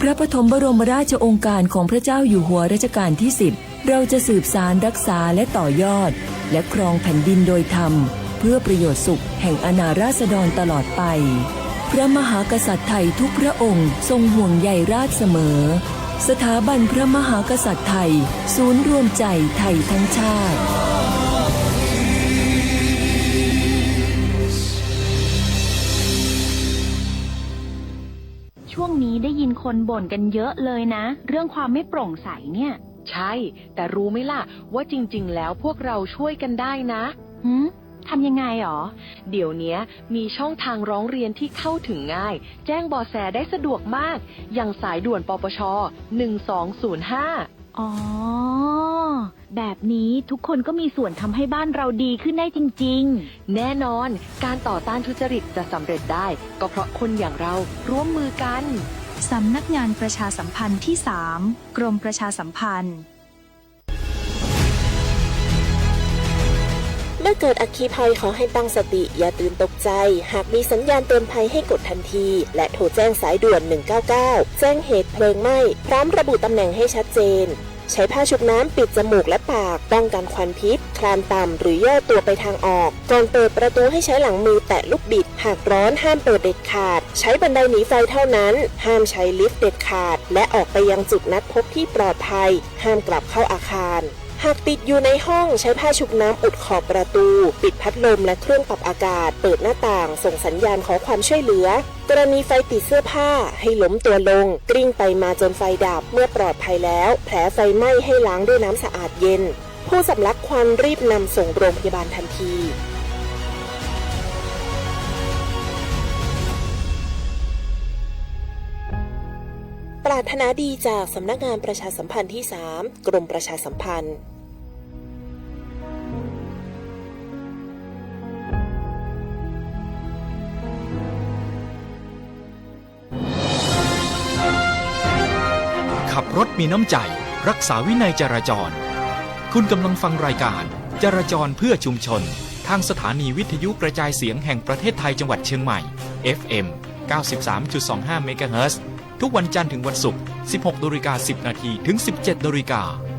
พระปฐมบรมราชโองการของพระเจ้าอยู่หัวรัชกาลที่10เราจะสืบสารรักษาและต่อยอดและครองแผ่นดินโดยธรรมเพื่อประโยชน์สุขแห่งอาณาราษฎรตลอดไปพระมหากษัตริย์ไทยทุกพระองค์ทรงห่วงใยราชเสมอสถาบันพระมหากษัตริย์ไทยศูนย์รวมใจไทยทั้งชาติช่วงนี้ได้ยินคนบ่นกันเยอะเลยนะเรื่องความไม่โปร่งใสเนี่ยใช่แต่รู้ไหมล่ะว่าจริงๆแล้วพวกเราช่วยกันได้นะทำยังไงหรอเดี๋ยวนี้มีช่องทางร้องเรียนที่เข้าถึงง่ายแจ้งเบาะแสได้สะดวกมากอย่างสายด่วนปปช1205อ๋อแบบนี้ทุกคนก็มีส่วนทำให้บ้านเราดีขึ้นได้จริงๆแน่นอนการต่อต้านทุจริตจะสำเร็จได้ก็เพราะคนอย่างเราร่วมมือกันสำนักงานประชาสัมพันธ์ที่3กรมประชาสัมพันธ์เมื่อเกิดอัคคีภัยขอให้ตั้งสติอย่าตื่นตกใจหากมีสัญญาณเตือนภัยให้กดทันทีและโทรแจ้งสายด่วน199แจ้งเหตุเพลิงไหม้พร้อมระบุตำแหน่งให้ชัดเจนใช้ผ้าชุบน้ำปิดจมูกและปากป้องกันควันพิษคลานต่ำหรือย่อตัวไปทางออกก่อนเปิดประตูให้ใช้หลังมือแตะลูกบิดหากร้อนห้ามเปิดเด็ดขาดใช้บันไดหนีไฟเท่านั้นห้ามใช้ลิฟต์เด็ดขาดและออกไปยังจุดนัดพบที่ปลอดภัยห้ามกลับเข้าอาคารหากติดอยู่ในห้องใช้ผ้าชุบน้ำอุดขอบประตูปิดพัดลมและเครื่องปรับอากาศเปิดหน้าต่างส่งสัญญาณขอความช่วยเหลือกรณีไฟติดเสื้อผ้าให้ล้มตัวลงกลิ้งไปมาจนไฟดับเมื่อปลอดภัยแล้วแผลไฟไหม้ให้ล้างด้วยน้ำสะอาดเย็นผู้สำลักควันรีบนำส่งโรงพยาบาลทันทีปรารถนาดีจากสำนักงานประชาสัมพันธ์ที่3กรมประชาสัมพันธ์ขับรถมีน้ำใจรักษาวินัยจราจรคุณกำลังฟังรายการจราจรเพื่อชุมชนทางสถานีวิทยุกระจายเสียงแห่งประเทศไทยจังหวัดเชียงใหม่ FM 93.25 เมกะเฮิรตซ์ทุกวันจันทร์ถึงวันศุกร์ 16:10 น.ถึง 17:00 น.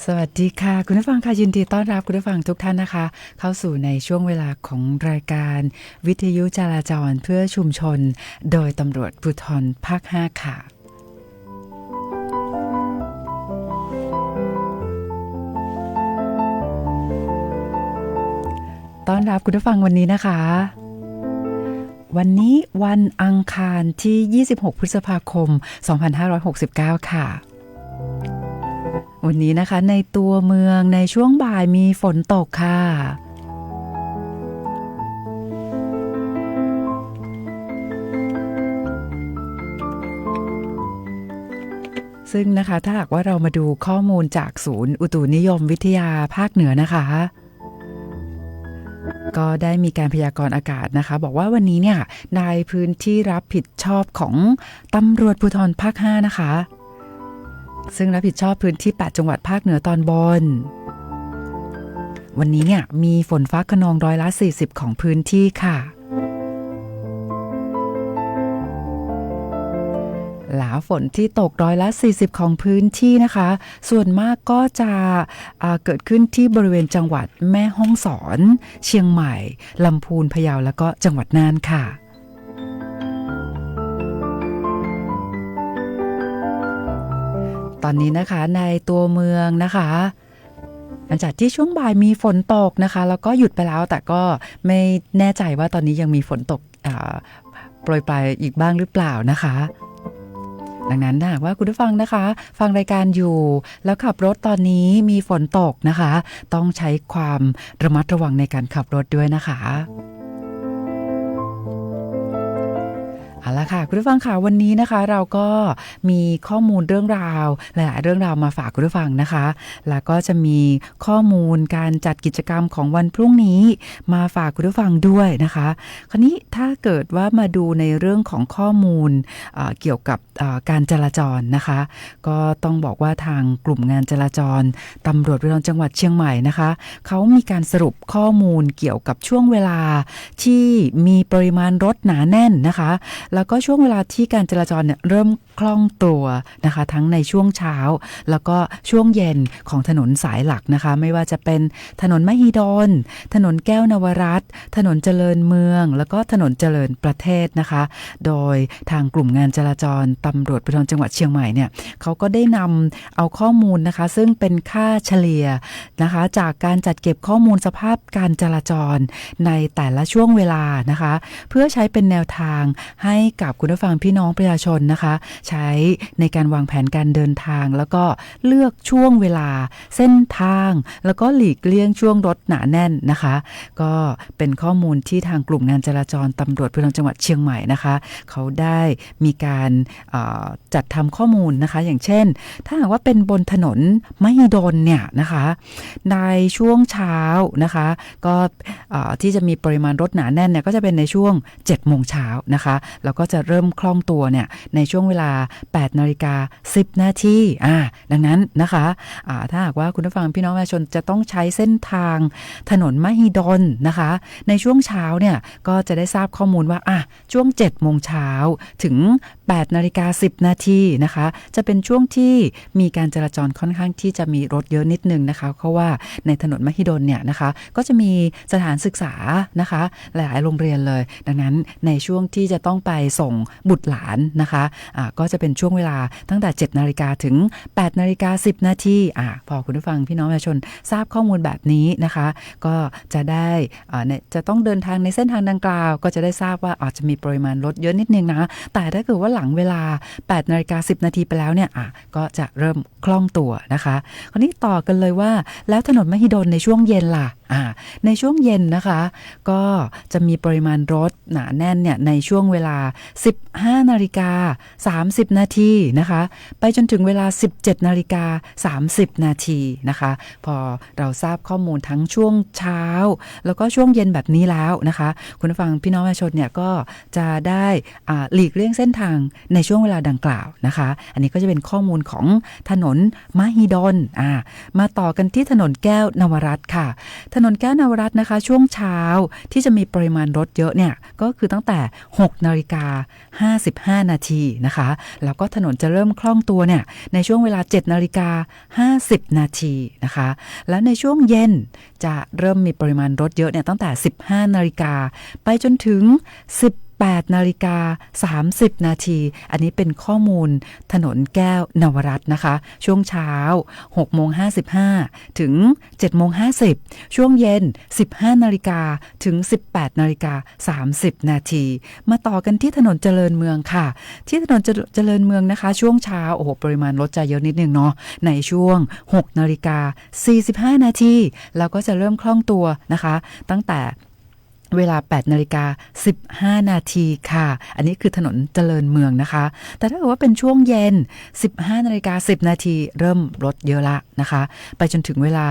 สวัสดีค่ะคุณผู้ฟังค่ะยินดีต้อนรับคุณผู้ฟังทุกท่านนะคะเข้าสู่ในช่วงเวลาของรายการวิทยุจราจรเพื่อชุมชนโดยตำรวจภูธรภาค 5 ค่ะต้อนรับคุณผู้ฟังวันนี้นะคะวันนี้วันอังคารที่26พฤษภาคม2569ค่ะวันนี้นะคะในตัวเมืองในช่วงบ่ายมีฝนตกค่ะซึ่งนะคะถ้าหากว่าเรามาดูข้อมูลจากศูนย์อุตุนิยมวิทยาภาคเหนือนะคะก็ได้มีการพยากรณ์อากาศนะคะบอกว่าวันนี้เนี่ยในพื้นที่รับผิดชอบของตำรวจภูธรภาค 5นะคะซึ่งรับผิดชอบพื้นที่8จังหวัดภาคเหนือตอนบนวันนี้เนี่ยมีฝนฟ้าคะนอง40%ของพื้นที่ค่ะหลาฝนที่ตก40%ของพื้นที่นะคะส่วนมากก็จะเกิดขึ้นที่บริเวณจังหวัดแม่ฮ่องสอนเชียงใหม่ลำพูนพะเยาแล้วก็จังหวัดน่านค่ะตอนนี้นะคะในตัวเมืองนะคะหลังจากที่ช่วงบ่ายมีฝนตกนะคะแล้วก็หยุดไปแล้วแต่ก็ไม่แน่ใจว่าตอนนี้ยังมีฝนตกโปรยปลายอีกบ้างหรือเปล่านะคะดังนั้นถ้าหากว่าคุณผู้ฟังนะคะฟังรายการอยู่แล้วขับรถตอนนี้มีฝนตกนะคะต้องใช้ความระมัดระวังในการขับรถด้วยนะคะเอาละค่ะคุณผู้ฟังค่ะวันนี้นะคะเราก็มีข้อมูลเรื่องราวหลายๆเรื่องราวมาฝากคุณผู้ฟังนะคะแล้วก็จะมีข้อมูลการจัดกิจกรรมของวันพรุ่งนี้มาฝากคุณผู้ฟังด้วยนะคะคราวนี้ถ้าเกิดว่ามาดูในเรื่องของข้อมูลเกี่ยวกับการจราจรนะคะก็ต้องบอกว่าทางกลุ่มงานจราจรตำรวจภูธรจังหวัดเชียงใหม่นะคะเขามีการสรุปข้อมูลเกี่ยวกับช่วงเวลาที่มีปริมาณรถหนาแน่นนะคะแล้วก็ช่วงเวลาที่การจราจรเนี่ยเริ่มคล่องตัวนะคะทั้งในช่วงเช้าแล้วก็ช่วงเย็นของถนนสายหลักนะคะไม่ว่าจะเป็นถนนมหิดลถนนแก้วนวรัตน์ถนนเจริญเมืองแล้วก็ถนนเจริญประเทศนะคะโดยทางกลุ่มงานจราจรตำรวจภูธรจังหวัดเชียงใหม่เนี่ยเขาก็ได้นำเอาข้อมูลนะคะซึ่งเป็นค่าเฉลี่ยนะคะจากการจัดเก็บข้อมูลสภาพการจราจรในแต่ละช่วงเวลานะคะเพื่อใช้เป็นแนวทางให้กับคุณผู้ฟังพี่น้องประชาชนนะคะใช้ในการวางแผนการเดินทางแล้วก็เลือกช่วงเวลาเส้นทางแล้วก็หลีกเลี่ยงช่วงรถหนาแน่นนะคะก็เป็นข้อมูลที่ทางกลุ่มงานจราจรตำรวจภูธรจังหวัดเชียงใหม่นะคะเขาได้มีการจัดทำข้อมูลนะคะอย่างเช่นถ้าหากว่าเป็นบนถนนมหิดลเนี่ยนะคะในช่วงเช้านะคะก็ที่จะมีปริมาณรถหนาแน่นเนี่ยก็จะเป็นในช่วง 7 โมงเช้านะคะแล้วก็จะเริ่มคล่องตัวเนี่ยในช่วงเวลา 8:10 นาทีดังนั้นนะคะถ้าหากว่าคุณผู้ฟังพี่น้องประชาชนจะต้องใช้เส้นทางถนนมหิดลนะคะในช่วงเช้าเนี่ยก็จะได้ทราบข้อมูลว่าช่วง 7 โมงเช้าถึง 8:10 นาทีนะคะจะเป็นช่วงที่มีการจราจรค่อนข้างที่จะมีรถเยอะนิดนึงนะคะเพราะว่าในถนนมหิดลเนี่ยนะคะก็จะมีสถานศึกษานะคะหลายๆโรงเรียนเลยดังนั้นในช่วงที่จะต้องไปส่งบุตรหลานนะคะก็จะเป็นช่วงเวลาตั้งแต่ 7 นาฬิกาถึง 8:10 นาทีพอคุณผู้ฟังพี่น้องประชาชนทราบข้อมูลแบบนี้นะคะก็จะได้จะต้องเดินทางในเส้นทางดังกล่าวก็จะได้ทราบว่าอาจจะมีปริมาณรถเยอะนิดนึงนะแต่ถ้าเกิดว่าหลังเวลา 8:10 นาทีไปแล้วเนี่ยก็จะเริ่มคล่องตัวนะคะคราวนี้ต่อกันเลยว่าแล้วถนนมหิดลในช่วงเย็นล่ะในช่วงเย็นนะคะก็จะมีปริมาณรถหนาแน่นเนี่ยในช่วงเวลา 15:30 นาทีนะคะไปจนถึงเวลา 17:30 นาทีนะคะพอเราทราบข้อมูลทั้งช่วงเช้าแล้วก็ช่วงเย็นแบบนี้แล้วนะคะคุณผู้ฟังพี่น้องประชาชนเนี่ยก็จะได้หลีกเลี่ยงเส้นทางในช่วงเวลาดังกล่าวนะคะอันนี้ก็จะเป็นข้อมูลของถนนมหิดลมาต่อกันที่ถนนแก้วนวรัตน์ค่ะถ นนแก้วนวรัตน์นะคะช่วงเช้าที่จะมีปริมาณรถเยอะเนี่ยก็คือตั้งแต่6:55 นาทีนะคะแล้วก็ถนนจะเริ่มคล่องตัวเนี่ยในช่วงเวลา7:50 นาทีนะคะแล้วในช่วงเย็นจะเริ่มมีปริมาณรถเยอะเนี่ยตั้งแต่15 นาฬิกาไปจนถึง18:30 นาทีอันนี้เป็นข้อมูลถนนแก้วนวรัตน์นะคะช่วงเช้า6:55 ถึง7:50 ช่วงเย็น15 นาฬิกาถึง18:30 นาทีมาต่อกันที่ถนนเจริญเมืองค่ะที่ถนนเจริญเมืองนะคะช่วงเช้าโอ้โหปริมาณรถจะเยอะนิดนึงเนาะในช่วง6:45 นาทีแล้วก็จะเริ่มคล่องตัวนะคะตั้งแต่เวลา8:15 นาทีค่ะอันนี้คือถนนเจริญเมืองนะคะแต่ถ้าเกิดว่าเป็นช่วงเย็น15:10 นาทีเริ่มรถเยอะละนะคะไปจนถึงเวลา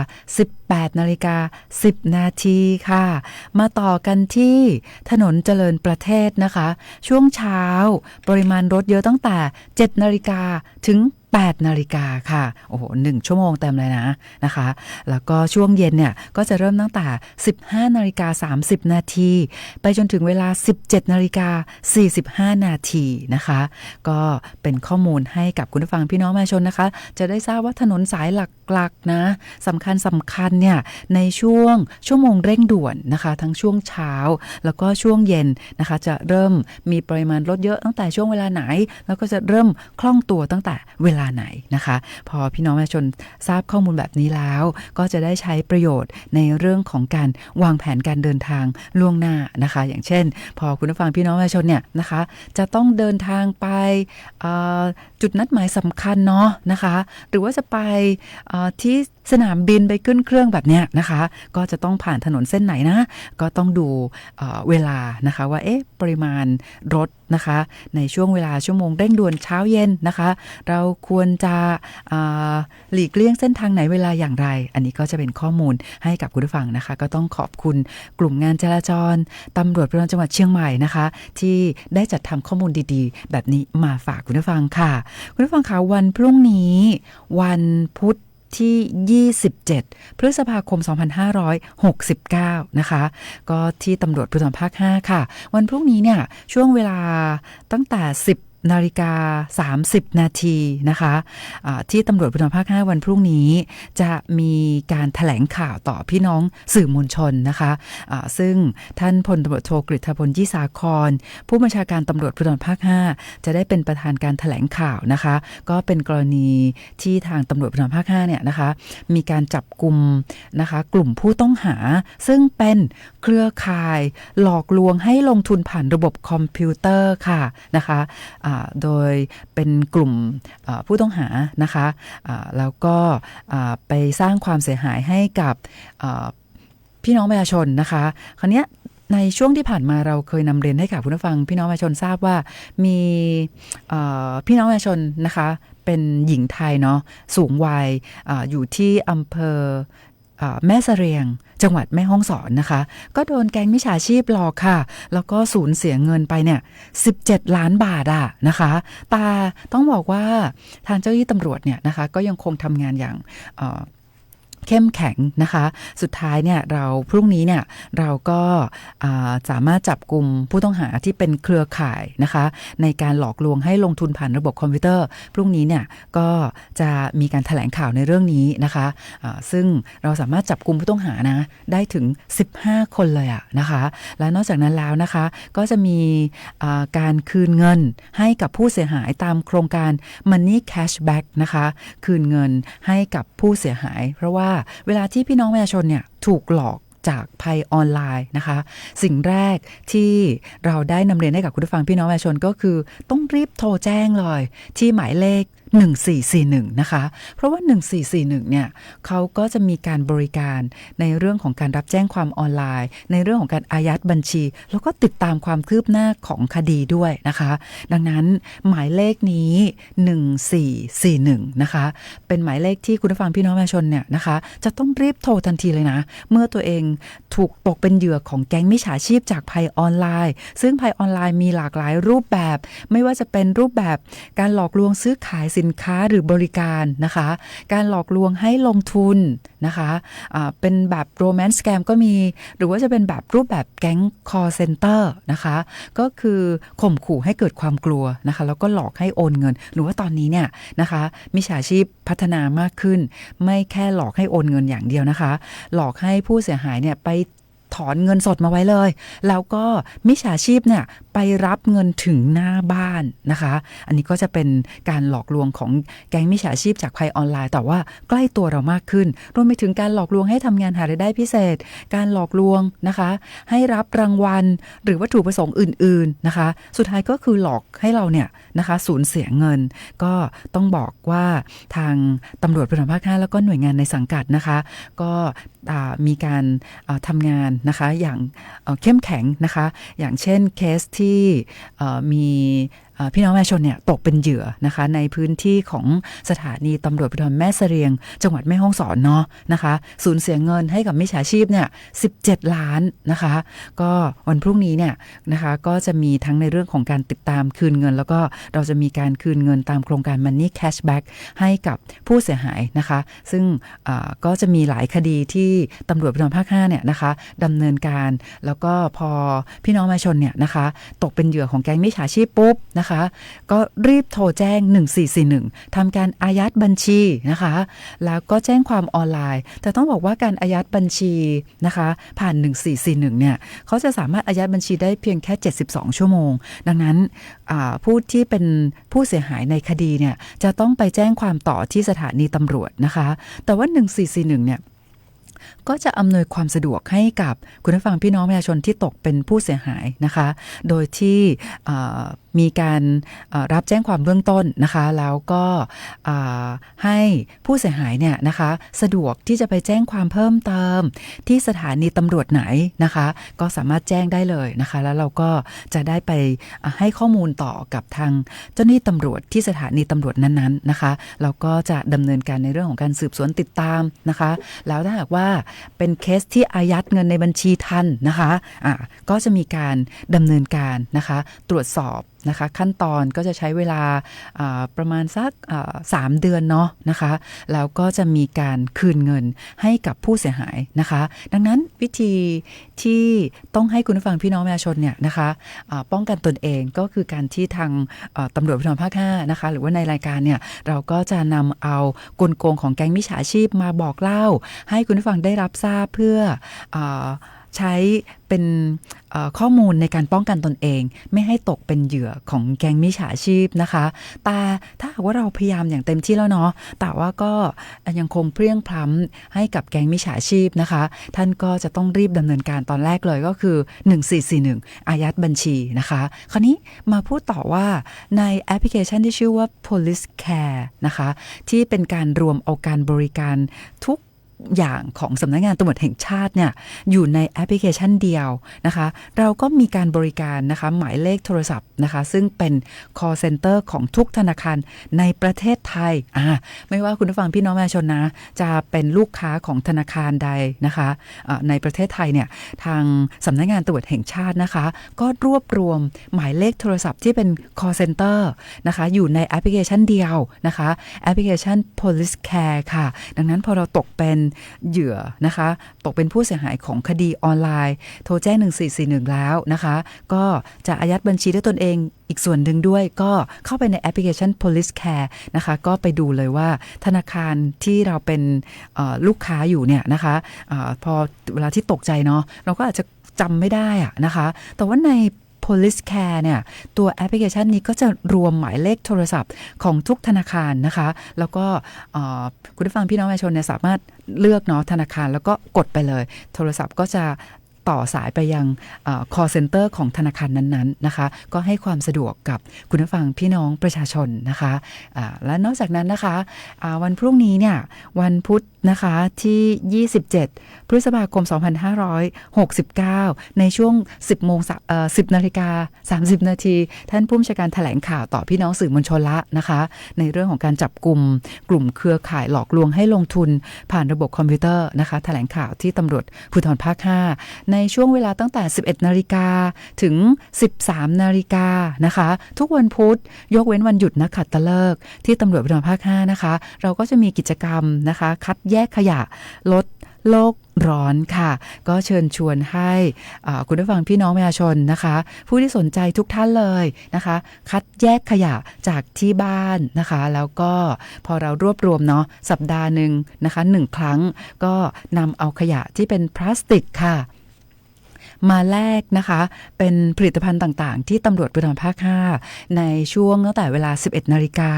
18:10 นาทีค่ะมาต่อกันที่ถนนเจริญประเทศนะคะช่วงเช้าปริมาณรถเยอะตั้งแต่7 นาฬิกาถึง8 นาฬิกาค่ะโอ้โห1 ชั่วโมงเต็มเลยนะคะแล้วก็ช่วงเย็นเนี่ยก็จะเริ่มตั้งแต่15:30 นาทีไปจนถึงเวลา17:45 นาทีนะคะก็เป็นข้อมูลให้กับคุณผู้ฟังพี่น้องประชาชนนะคะจะได้ทราบว่าถนนสายหลักๆนะสำคัญเนี่ยในช่วงชั่วโมงเร่งด่วนนะคะทั้งช่วงเช้าแล้วก็ช่วงเย็นนะคะจะเริ่มมีปริมาณรถเยอะตั้งแต่ช่วงเวลาไหนแล้วก็จะเริ่มคล่องตัวตั้งแต่เวลาไหนนะคะพอพี่น้องประชาชนทราบข้อมูลแบบนี้แล้วก็จะได้ใช้ประโยชน์ในเรื่องของการวางแผนการเดินทางล่วงหน้านะคะอย่างเช่นพอคุณผู้ฟังพี่น้องประชาชนเนี่ยนะคะจะต้องเดินทางไปจุดนัดหมายสำคัญเนาะนะคะหรือว่าจะไปที่สนามบินไปขึ้นเครื่องแบบเนี้ยนะคะก็จะต้องผ่านถนนเส้นไหนนะก็ต้องดูเวลานะคะว่าปริมาณรถนะคะในช่วงเวลาชั่วโมงเร่งด่วนเช้าเย็นนะคะเราควรจะหลีกเลี่ยงเส้นทางไหนเวลาอย่างไรอันนี้ก็จะเป็นข้อมูลให้กับคุณผู้ฟังนะคะก็ต้องขอบคุณกลุ่มงานจราจรตำรวจภูธรจังหวัดเชียงใหม่นะคะที่ได้จัดทำข้อมูลดีๆแบบนี้มาฝากคุณผู้ฟังค่ะคุณผู้ฟังคะวันพรุ่งนี้วันพุธที่27 พฤษภาคม 2569 นะคะก็ที่ตำรวจภูธรภาค 5 ค่ะวันพรุ่งนี้เนี่ยช่วงเวลาตั้งแต่10:30 นาทีนะคะที่ตำรวจภูธรภาค 5 วันพรุ่งนี้จะมีการแถลงข่าวต่อพี่น้องสื่อมวลชนนะคะซึ่งท่านพลตำรวจโทกฤษพลยี่สาครผู้บัญชาการตำรวจภูธรภาค 5จะได้เป็นประธานการแถลงข่าวนะคะก็เป็นกรณีที่ทางตำรวจภูธรภาค 5เนี่ยนะคะมีการจับกุมนะคะกลุ่มผู้ต้องหาซึ่งเป็นเครือข่ายหลอกลวงให้ลงทุนผ่านระบบคอมพิวเตอร์ค่ะนะคะโดยเป็นกลุ่มผู้ต้องหานะคะแล้วก็ไปสร้างความเสียหายให้กับพี่น้องประชาชนนะคะคราวนี้ในช่วงที่ผ่านมาเราเคยนำเรียนให้กับคุณผู้ฟังพี่น้องประชาชนทราบว่ามีพี่น้องประชาชนนะคะเป็นหญิงไทยเนาะสูงวัยอยู่ที่อำเภอแม่เสรียงจังหวัดแม่ฮ่องสอนนะคะก็โดนแก๊งมิจฉาชีพหลอกค่ะแล้วก็สูญเสียเงินไปเนี่ย17 ล้านบาทนะคะแต่ต้องบอกว่าทางเจ้าหน้าที่ตำรวจเนี่ยนะคะก็ยังคงทำงานอย่างเข้มแข็งนะคะสุดท้ายเนี่ยเราพรุ่งนี้เนี่ยเราก็สามารถจับกลุ่มผู้ต้องหาที่เป็นเครือข่ายนะคะในการหลอกลวงให้ลงทุนผ่านระบบคอมพิวเตอร์พรุ่งนี้เนี่ยก็จะมีการแถลงข่าวในเรื่องนี้นะคะซึ่งเราสามารถจับกลุ่มผู้ต้องหานะได้ถึง15 คนเลยนะคะและนอกจากนั้นแล้วนะคะก็จะมีการคืนเงินให้กับผู้เสียหายตามโครงการ Money Cashback นะคะคืนเงินให้กับผู้เสียหายเพราะว่าเวลาที่พี่น้องประชาชนเนี่ยถูกหลอกจากภัยออนไลน์นะคะสิ่งแรกที่เราได้นำเรียนให้กับคุณผู้ฟังพี่น้องประชาชนก็คือต้องรีบโทรแจ้งเลยที่หมายเลข1441นะคะเพราะว่า1441เนี่ยเขาก็จะมีการบริการในเรื่องของการรับแจ้งความออนไลน์ในเรื่องของการอายัดบัญชีแล้วก็ติดตามความคืบหน้าของคดีด้วยนะคะดังนั้นหมายเลขนี้1441นะคะเป็นหมายเลขที่คุณผู้ฟังพี่น้องประชาชนเนี่ยนะคะจะต้องรีบโทรทันทีเลยนะเมื่อตัวเองถูกตกเป็นเหยื่อของแก๊งมิจฉาชีพจากภัยออนไลน์ซึ่งภัยออนไลน์มีหลากหลายรูปแบบไม่ว่าจะเป็นรูปแบบการหลอกลวงซื้อขายสิ สินค้าหรือบริการนะคะการหลอกลวงให้ลงทุนนะคะเป็นแบบโรแมนต์สแกมก็มีหรือว่าจะเป็นแบบรูปแบบแก๊ง call center นะคะก็คือข่มขู่ให้เกิดความกลัวนะคะแล้วก็หลอกให้โอนเงินหรือว่าตอนนี้เนี่ยนะคะมิจฉาชีพพัฒนามากขึ้นไม่แค่หลอกให้โอนเงินอย่างเดียวนะคะหลอกให้ผู้เสียหายเนี่ยไปถอนเงินสดมาไว้เลยแล้วก็มิจฉาชีพเนี่ยไปรับเงินถึงหน้าบ้านนะคะอันนี้ก็จะเป็นการหลอกลวงของแก๊งมิจฉาชีพจากภัยออนไลน์แต่ว่าใกล้ตัวเรามากขึ้นรวมไปถึงการหลอกลวงให้ทำงานหารายได้พิเศษการหลอกลวงนะคะให้รับรางวัลหรือวัตถุประสงค์อื่นๆนะคะสุดท้ายก็คือหลอกให้เราเนี่ยนะคะสูญเสียเงินก็ต้องบอกว่าทางตำรวจภูธรภาค 5แล้วก็หน่วยงานในสังกัดนะคะก็มีการทำงานนะคะอย่างเข้มแข็งนะคะอย่างเช่นเคสที่มีพี่น้องประชาชนเนี่ยตกเป็นเหยื่อนะคะในพื้นที่ของสถานีตำรวจภูธรแม่เสรียงจังหวัดแม่ฮ่องสอนเนาะนะคะสูญเสียเงินให้กับมิจฉาชีพเนี่ย17 ล้านนะคะก็วันพรุ่งนี้เนี่ยนะคะก็จะมีทั้งในเรื่องของการติดตามคืนเงินแล้วก็เราจะมีการคืนเงินตามโครงการ Money Cashback ให้กับผู้เสียหายนะคะซึ่งก็จะมีหลายคดีที่ตำรวจภูธรภาค 5เนี่ยนะคะดำเนินการแล้วก็พอพี่น้องประชาชนเนี่ยนะคะตกเป็นเหยื่อของแก๊งมิจฉาชีพปุ๊บนะคะก็รีบโทรแจ้ง1441ทำการอายัดบัญชีนะคะแล้วก็แจ้งความออนไลน์แต่ต้องบอกว่าการอายัดบัญชีนะคะผ่าน1441เนี่ยเขาจะสามารถอายัดบัญชีได้เพียงแค่72ชั่วโมงดังนั้นผู้ที่เป็นผู้เสียหายในคดีเนี่ยจะต้องไปแจ้งความต่อที่สถานีตำรวจนะคะแต่ว่า1441เนี่ยก็จะอำนวยความสะดวกให้กับคุณผู้ฟังพี่น้องประชาชนที่ตกเป็นผู้เสียหายนะคะโดยที่มีการรับแจ้งความเบื้องต้นนะคะแล้วก็ให้ผู้เสียหายเนี่ยนะคะสะดวกที่จะไปแจ้งความเพิ่มเติมที่สถานีตำรวจไหนนะคะก็สามารถแจ้งได้เลยนะคะแล้วเราก็จะได้ไปให้ข้อมูลต่อกับทางเจ้าหน้าที่ตำรวจที่สถานีตำรวจนั้นๆนะคะแล้วก็จะดำเนินการในเรื่องของการสืบสวนติดตามนะคะแล้วถ้าหากว่าเป็นเคสที่อายัดเงินในบัญชีทันนะคะก็จะมีการดำเนินการนะคะตรวจสอบนะคะขั้นตอนก็จะใช้เวลาประมาณสัก3 เดือนเนาะนะคะแล้วก็จะมีการคืนเงินให้กับผู้เสียหายนะคะดังนั้นวิธีที่ต้องให้คุณผู้ฟังพี่น้องประชาชนเนี่ยนะคะป้องกันตนเองก็คือการที่ทางตำรวจภูธรภาค 5นะคะหรือว่าในรายการเนี่ยเราก็จะนำเอากลโกงของแก๊งมิจฉาชีพมาบอกเล่าให้คุณผู้ฟังได้รับทราบเพื่อใช้เป็นข้อมูลในการป้องกันตนเองไม่ให้ตกเป็นเหยื่อของแก๊งมิจฉาชีพนะคะแต่ถ้าหากว่าเราพยายามอย่างเต็มที่แล้วเนาะแต่ว่าก็ยังคงเพลี้ยงพล้ำให้กับแก๊งมิจฉาชีพนะคะท่านก็จะต้องรีบดำเนินการตอนแรกเลยก็คือ1441อายัดบัญชีนะคะคราวนี้มาพูดต่อว่าในแอปพลิเคชันที่ชื่อว่า Police Care นะคะที่เป็นการรวมเอาการบริการทุกอย่างของสำนักงานตำรวจแห่งชาติเนี่ยอยู่ในแอปพลิเคชันเดียวนะคะเราก็มีการบริการนะคะหมายเลขโทรศัพท์นะคะซึ่งเป็น call center ของทุกธนาคารในประเทศไทยไม่ว่าคุณผู้ฟังพี่น้องประชาชนนะจะเป็นลูกค้าของธนาคารใดนะคะในประเทศไทยเนี่ยทางสำนักงานตำรวจแห่งชาตินะคะก็รวบรวมหมายเลขโทรศัพท์ที่เป็น call center นะคะอยู่ในแอปพลิเคชันเดียวนะคะแอปพลิเคชัน Police Care ค่ะดังนั้นพอเราตกเป็นเหยื่อนะคะตกเป็นผู้เสียหายของคดีออนไลน์โทรแจ้ง1441แล้วนะคะก็จะอายัดบัญชีด้วยตนเองอีกส่วนหนึ่งด้วยก็เข้าไปในแอปพลิเคชัน Police Care นะคะก็ไปดูเลยว่าธนาคารที่เราเป็นลูกค้าอยู่เนี่ยนะคะพอเวลาที่ตกใจเนาะเราก็อาจจะจำไม่ได้นะคะแต่ว่าในPolice Care เนี่ยตัวแอปพลิเคชันนี้ก็จะรวมหมายเลขโทรศัพท์ของทุกธนาคารนะคะแล้วก็คุณผู้ฟังพี่น้องประชาชนเนี่ยสามารถเลือกเนาะธนาคารแล้วก็กดไปเลยโทรศัพท์ก็จะต่อสายไปยังcall center ของธนาคารนั้นๆนะคะก็ให้ความสะดวกกับคุณผู้ฟังพี่น้องประชาชนนะคะและนอกจากนั้นนะคะวันพรุ่งนี้เนี่ยวันพุธนะคะที่27พฤษภาคม2569ในช่วง 10 นาฬิกา 30 นาทีท่านผู้บัญชาการแถลงข่าวต่อพี่น้องสื่อมวลชนละนะคะในเรื่องของการจับกลุ่มเครือข่ายหลอกลวงให้ลงทุนผ่านระบบคอมพิวเตอร์นะคะแถลงข่าวที่ตำรวจภูธรภาค 5ใน ช่วงเวลาตั้งแต่ 11 นาฬิกาถึง 13 นาฬิกานะคะทุกวันพุธยกเว้นวันหยุดนักขัตฤกษ์ที่ตำรวจภูธรภาค 5นะคะเราก็จะมีกิจกรรมนะคะคัดแยกขยะลดโลกร้อนค่ะก็เชิญชวนให้คุณผู้ฟังพี่น้องประชาชนนะคะผู้ที่สนใจทุกท่านเลยนะคะคัดแยกขยะจากที่บ้านนะคะแล้วก็พอเรารวบรวมเนาะสัปดาห์หนึ่งนะคะ1 ครั้งก็นำเอาขยะที่เป็นพลาสติกค่ะมาแลกนะคะเป็นผลิตภัณฑ์ต่างๆที่ตำรวจภูธรภาค 5ในช่วงตั้งแต่เวลา 11 นาฬิกา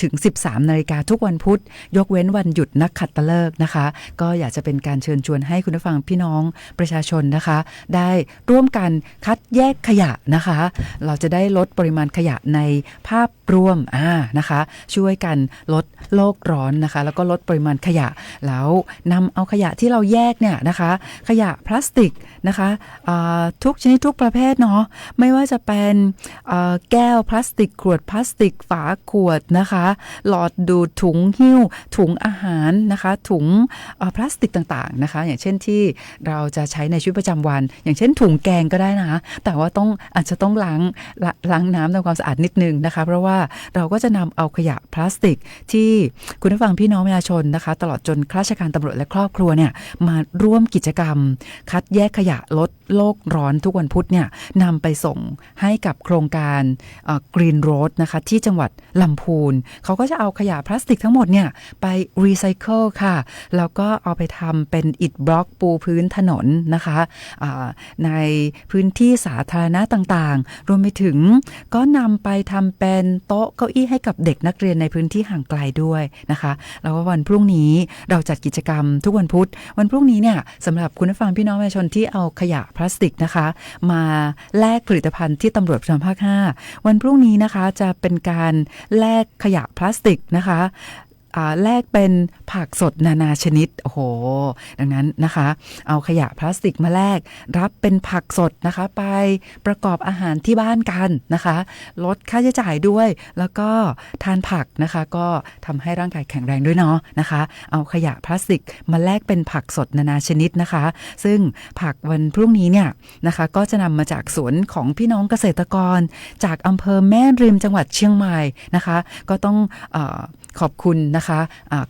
ถึง 13 นาฬิกาทุกวันพุธยกเว้นวันหยุดนักขัตฤกษ์นะคะก็อยากจะเป็นการเชิญชวนให้คุณผู้ฟังพี่น้องประชาชนนะคะได้ร่วมกันคัดแยกขยะนะคะเราจะได้ลดปริมาณขยะในภาพรวมนะคะช่วยกันลดโลกร้อนนะคะแล้วก็ลดปริมาณขยะแล้วนำเอาขยะที่เราแยกเนี่ยนะคะขยะพลาสติกนะคะทุกชนิดทุกประเภทเนาะไม่ว่าจะเป็นแก้วพลาสติกขวดพลาสติกฝาขวดนะคะหลอดดูดถุงหิ้วถุงอาหารนะคะถุงพลาสติกต่างๆนะคะอย่างเช่นที่เราจะใช้ในชีวิตประจำวันอย่างเช่นถุงแกงก็ได้นะแต่ว่าอาจจะต้องล้างน้ำทำความสะอาดนิดนึงนะคะเพราะว่าเราก็จะนำเอาขยะพลาสติกที่คุณผู้ฟังพี่น้องประชาชนนะคะตลอดจนข้าราชการตำรวจและครอบครัวเนี่ยมาร่วมกิจกรรมคัดแยกขยะลดโลกร้อนทุกวันพุธเนี่ยนำไปส่งให้กับโครงการGreen Road นะคะที่จังหวัดลำพูนเขาก็จะเอาขยะพลาสติกทั้งหมดเนี่ยไปรีไซเคิลค่ะแล้วก็เอาไปทำเป็นอิฐบล็อกปูพื้นถนนนะคะในพื้นที่สาธารณะต่างๆรวมไปถึงก็นำไปทำเป็นโต๊ะเก้าอี้ให้กับเด็กนักเรียนในพื้นที่ห่างไกลด้วยนะคะแล้ววันพรุ่งนี้เราจัดกิจกรรมทุกวันพุธวันพรุ่งนี้เนี่ยสำหรับคุณผู้ฟังพี่น้องประชาชนที่เอาขยะพลาสติกนะคะมาแลกผลิตภัณฑ์ที่ตำรวจภูธรภาค 5วันพรุ่งนี้นะคะจะเป็นการแลกขยะพลาสติกนะคะแลกเป็นผักสดนานาชนิดโอ้โหดังนั้นนะคะเอาขยะพลาสติกมาแลกรับเป็นผักสดนะคะไปประกอบอาหารที่บ้านกันนะคะลดค่าใช้จ่ายด้วยแล้วก็ทานผักนะคะก็ทำให้ร่างกายแข็งแรงด้วยเนาะนะคะเอาขยะพลาสติกมาแลกเป็นผักสดนานาชนิดนะคะซึ่งผักวันพรุ่งนี้เนี่ยนะคะก็จะนำมาจากสวนของพี่น้องเกษตรกรจากอำเภอแม่ริมจังหวัดเชียงใหม่นะคะก็ต้องขอบคุณนะคะ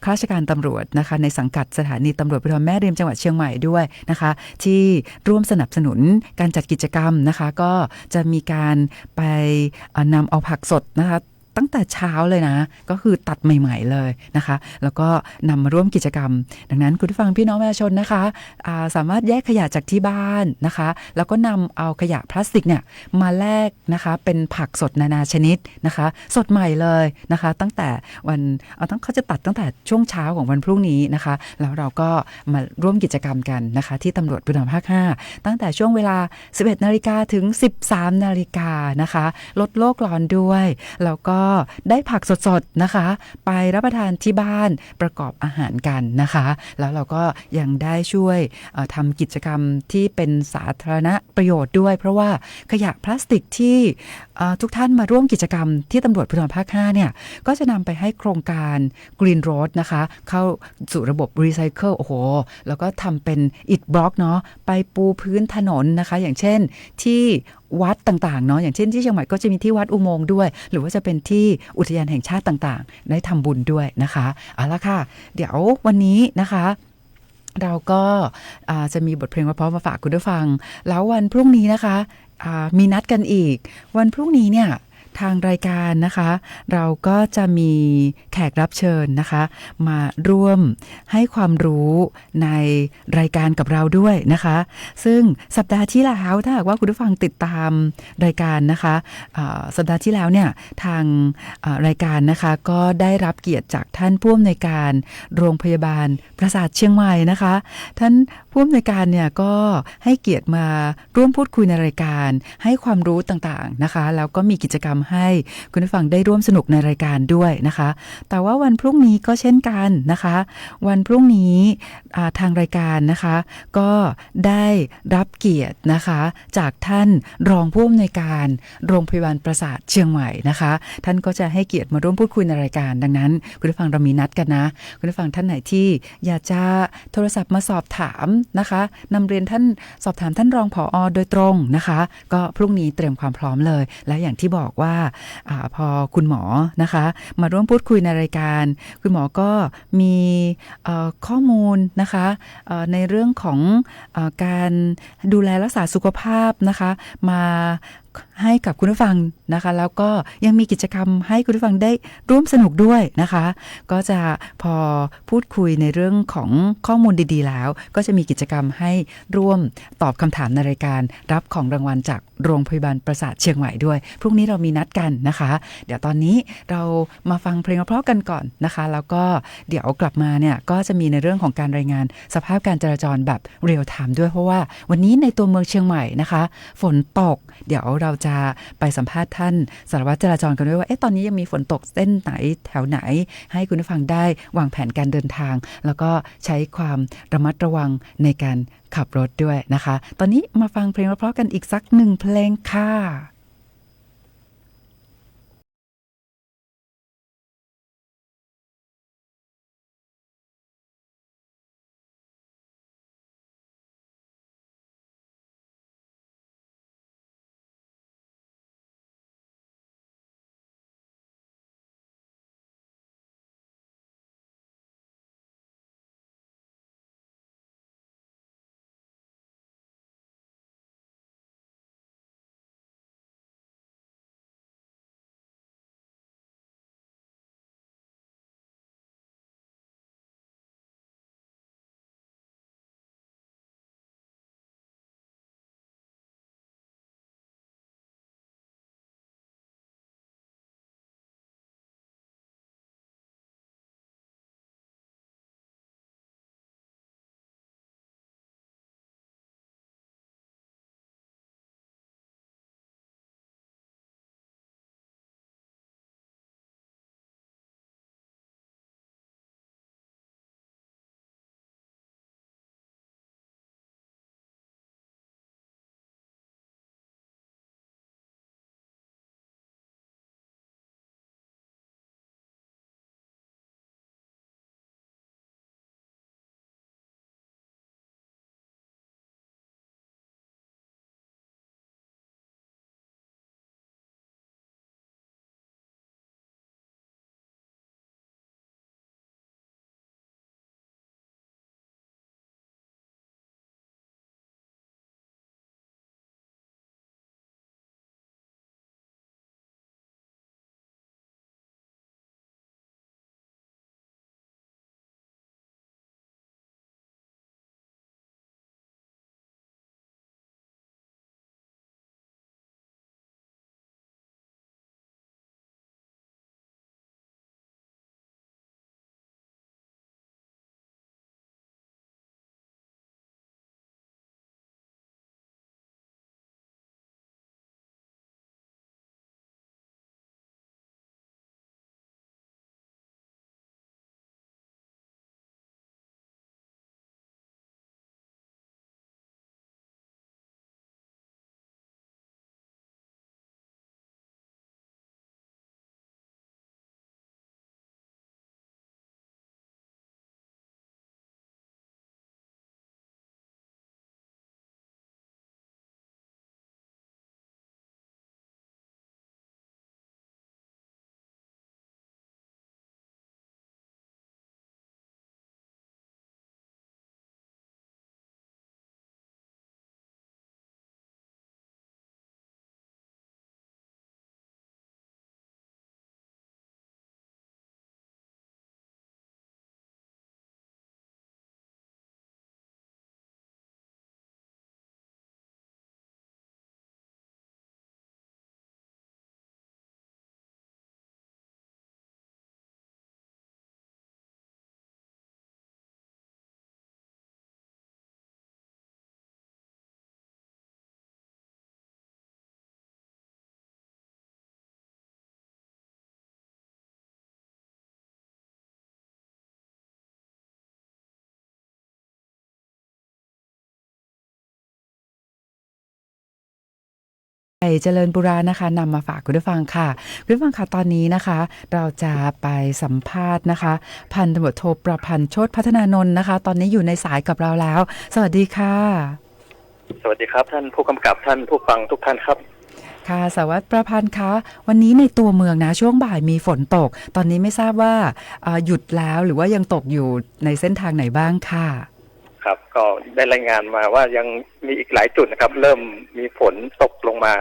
ข้าราชการตำรวจนะคะในสังกัดสถานีตำรวจภูธรแม่ริมจังหวัดเชียงใหม่ด้วยนะคะที่ร่วมสนับสนุนการจัดกิจกรรมนะคะก็จะมีการไปนำเอาผักสดนะคะตั้งแต่เช้าเลยนะก็คือตัดใหม่ๆเลยนะคะแล้วก็นำมาร่วมกิจกรรมดังนั้นคุณผู้ฟังพี่น้องประชาชนนะคะสามารถแยกขยะจากที่บ้านนะคะแล้วก็นำเอาขยะพลาสติกเนี่ยมาแลกนะคะเป็นผักสดนานาชนิดนะคะสดใหม่เลยนะคะตั้งแต่เขาจะตัดตั้งแต่ช่วงเช้าของวันพรุ่งนี้นะคะแล้วเราก็มาร่วมกิจกรรมกันนะคะที่ตำรวจภูธรภาค 5ตั้งแต่ช่วงเวลา 11 นาฬิกาถึง 13 นาฬิกานะคะลดโลกร้อนด้วยแล้วก็ได้ผักสดๆนะคะไปรับประทานที่บ้านประกอบอาหารกันนะคะแล้วเราก็ยังได้ช่วยทำกิจกรรมที่เป็นสาธารณประโยชน์ด้วยเพราะว่าขยะพลาสติกที่ทุกท่านมาร่วมกิจกรรมที่ตำรวจภูธรภาค 5เนี่ยก็จะนำไปให้โครงการ Green Road นะคะเข้าสู่ระบบรีไซเคิลโอ้โหแล้วก็ทำเป็นอิฐบล็อกเนาะไปปูพื้นถนนนะคะอย่างเช่นที่วัดต่างๆเนาะอย่างเช่นที่เชียงใหม่ก็จะมีที่วัดอุโมงค์ด้วยหรือว่าจะเป็นที่อุทยานแห่งชาติต่างๆได้ทำบุญด้วยนะคะเอาละค่ะเดี๋ยววันนี้นะคะเราก็จะมีบทเพลงเพราะๆมาฝากคุณผู้ฟังแล้ววันพรุ่งนี้นะคะมีนัดกันอีกวันพรุ่งนี้เนี่ยทางรายการนะคะเราก็จะมีแขกรับเชิญนะคะมาร่วมให้ความรู้ในรายการกับเราด้วยนะคะซึ่งสัปดาห์ที่แล้วถ้าหากว่าคุณผู้ฟังติดตามรายการนะคะสัปดาห์ที่แล้วเนี่ยทางรายการนะคะก็ได้รับเกียรติจากท่านผู้อำนวยการโรงพยาบาลปราสาทเชียงใหม่นะคะท่านผู้อำนวยการเนี่ยก็ให้เกียรติมาร่วมพูดคุยในรายการให้ความรู้ต่างๆนะคะแล้วก็มีกิจกรรม ให้คุณผู้ฟังได้ร่วมสนุกในรายการด้วยนะคะแต่ว่าวันพรุ่งนี้ก็เช่นกันนะคะวันพรุ่งนี้ทางรายการนะคะก็ได้รับเกียรตินะคะจากท่านรองผู้อำนวยการโรงพยาบาลประสาทเชียงใหม่นะคะท่านก็จะให้เกียรติมาร่วมพูดคุยในรายการดังนั้นคุณผู้ฟังเรามีนัดกันนะคุณผู้ฟังท่านไหนที่อยากจะโทรศัพท์มาสอบถามนะคะนำเรียนท่านสอบถามท่านรองผอ.โดยตรงนะคะก็พรุ่งนี้เตรียมความพร้อมเลยและอย่างที่บอกว่าพอคุณหมอนะคะมาร่วมพูดคุยในรายการคุณหมอก็มีข้อมูลนะคะในเรื่องของการดูแลรักษาสุขภาพนะคะมาให้กับคุณผู้ฟังนะคะแล้วก็ยังมีกิจกรรมให้คุณผู้ฟังได้ร่วมสนุกด้วยนะคะก็จะพอพูดคุยในเรื่องของข้อมูลดีๆแล้วก็จะมีกิจกรรมให้ร่วมตอบคำถามในรายการรับของรางวัลจากโรงพยาบาลประสาทเชียงใหม่ด้วยพรุ่งนี้เรามีนัดกันนะคะเดี๋ยวตอนนี้เรามาฟังเพลงเพราะๆกันก่อนนะคะแล้วก็เดี๋ยวกลับมาเนี่ยก็จะมีในเรื่องของการรายงานสภาพการจราจรแบบเรียลไทม์ด้วยเพราะว่าวันนี้ในตัวเมืองเชียงใหม่นะคะฝนตกเดี๋ยวเราจะไปสัมภาษณ์ท่านสารวัตรจราจรกันด้วยว่าตอนนี้ยังมีฝนตกเส้นไหนแถวไหนให้คุณผู้ฟังได้วางแผนการเดินทางแล้วก็ใช้ความระมัดระวังในการขับรถด้วยนะคะตอนนี้มาฟังเพลงเพราะๆกันอีกสักหนึ่งเพลงค่ะ เจริญบุรานะคะนำมาฝากคุณผู้ฟังค่ะคุณผู้ฟังค่ะตอนนี้นะคะ เราจะไปสัมภาษณ์นะคะ พันตำรวจโทประพันธ์โชติพัฒนานนท์นะคะ ตอนนี้อยู่ในสายกับเราแล้ว สวัสดีค่ะ สวัสดีครับท่านผู้กำกับท่านผู้ฟังทุกท่านครับ ค่ะสวัสดีประพันธ์คะวันนี้ในตัวเมืองนะช่วงบ่ายมีฝนตก ตอนนี้ไม่ทราบว่าหยุดแล้วหรือว่ายังตกอยู่ในเส้นทางไหนบ้างค่ะครับก็ได้รายงานมาว่ายังมีอีกหลายจุดนะครับเริ่มมีฝนตกลงมา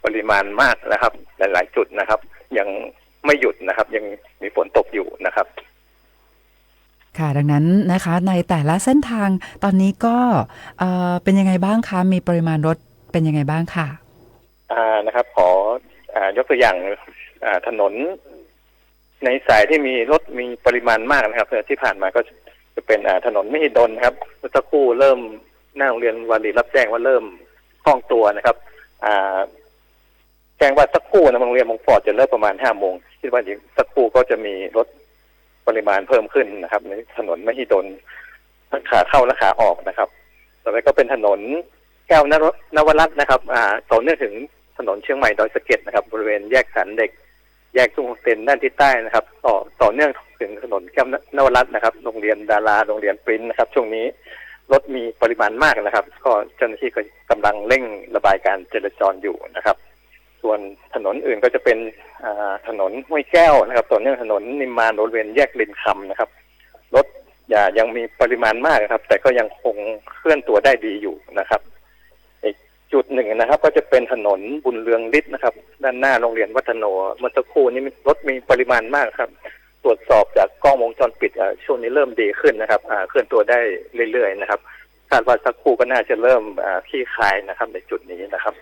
ปริมาณมากนะครับหลายๆจุดนะครับยังไม่หยุดนะครับยังมีฝนตกอยู่นะครับค่ะดังนั้นนะคะในแต่ละเส้นทางตอนนี้ก็เป็นยังไงบ้างคะมีปริมาณรถเป็นยังไงบ้างค่ะนะครับขอยกตัวอย่างถนนในสายที่มีรถมีปริมาณมากนะครับที่ผ่านมาก็จะเป็นถนนมหิดลครับเมื่อสักครู่เริ่มหน้าโรงเรียนวารีรับแจ้งว่าเริ่มคล่องตัวนะครับแจ้งว่าสักครู่นะโรงเรียนมงฟอร์ดจะเริ่มประมาณ5 โมงคิดว่าสักครู่ก็จะมีรถปริมาณเพิ่มขึ้นนะครับในถนนมหิดลทั้งขาเข้าและขาออกนะครับต่อไปก็เป็นถนนแก้วนวรัตน์นะครับต่อเนื่องถึงถนนเชียงใหม่ดอยสะเก็ดนะครับบริเวณแยกสันเด็กแยกทุ่งเต็นด้านทิศใต้นะครับต่อเนื่องถึงถนนแก้วนวรัตน์นะครับโรงเรียนดาราโรงเรียนปริ้นนะครับช่วงนี้รถมีปริมาณมากนะครับก็เจ้าหน้าที่ก็กำลังเร่งระบายการจราจรอยู่นะครับส่วนถนนอื่นก็จะเป็นถนนห้วยแก้วนะครับต่อเนื่องถนนนิมมานบริเวณแยกรินคำนะครับรถยังมีปริมาณมากครับแต่ก็ยังคงเคลื่อนตัวได้ดีอยู่นะครับอีกจุดหนึ่งนะครับก็จะเป็นถนนบุญเรืองฤทธิ์นะครับด้านหน้าโรงเรียนวัฒโนเมื่อสักครู่นี้รถมีปริมาณมากครับตรวจสอบจากกล้องวงจรปิดช่วงนี้เริ่มดีขึ้นนะครับเคลื่อนตัวได้เรื่อยๆนะครับคาดว่าสักครู่ก็น่าจะเริ่มคลี่คลายนะครับในจุดนี้นะครับ